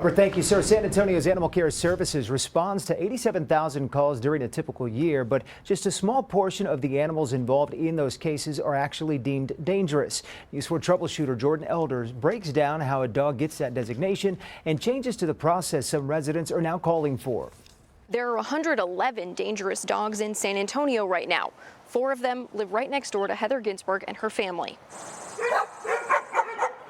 Thank you, sir. San Antonio's Animal Care Services responds to 87,000 calls during a typical year, but just a small portion of the animals involved in those cases are actually deemed dangerous. News 4 troubleshooter Jordan Elders breaks down how a dog gets that designation and changes to the process some residents are now calling for. There are 111 dangerous dogs in San Antonio right now. 4 of them live right next door to Heather Ginsburg and her family.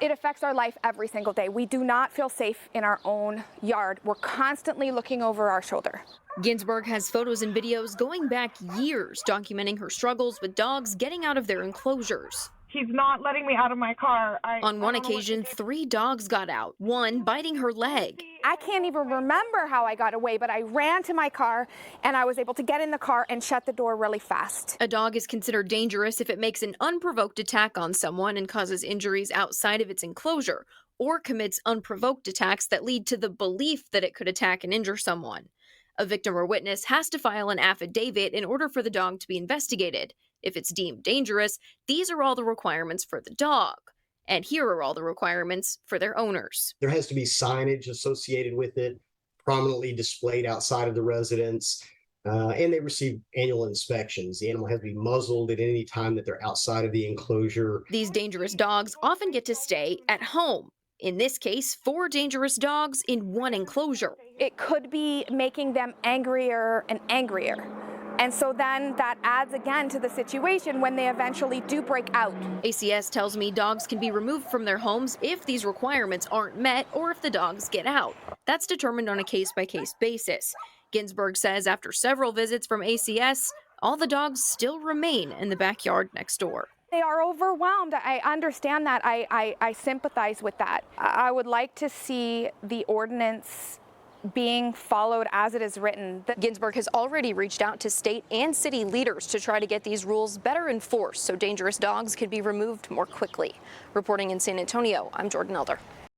It affects our life every single day. We do not feel safe in our own yard. We're constantly looking over our shoulder. Ginsburg has photos and videos going back years documenting her struggles with dogs getting out of their enclosures. He's not letting me out of my car. On one occasion, 3 dogs got out, one biting her leg. I can't even remember how I got away, but I ran to my car and I was able to get in the car and shut the door really fast. A dog is considered dangerous if it makes an unprovoked attack on someone and causes injuries outside of its enclosure, or commits unprovoked attacks that lead to the belief that it could attack and injure someone. A victim or witness has to file an affidavit in order for the dog to be investigated. If it's deemed dangerous, these are all the requirements for the dog. And here are all the requirements for their owners. There has to be signage associated with it, prominently displayed outside of the residence, and they receive annual inspections. The animal has to be muzzled at any time that they're outside of the enclosure. These dangerous dogs often get to stay at home. In this case, 4 dangerous dogs in one enclosure. It could be making them angrier and angrier. And so then that adds again to the situation when they eventually do break out. ACS tells me dogs can be removed from their homes if these requirements aren't met or if the dogs get out. That's determined on a case-by-case basis. Ginsburg says after several visits from ACS, all the dogs still remain in the backyard next door. They are overwhelmed. I understand that. I sympathize with that. I would like to see the ordinance being followed as it is written. Ginsburg has already reached out to state and city leaders to try to get these rules better enforced so dangerous dogs can be removed more quickly. Reporting in San Antonio, I'm Jordan Elder.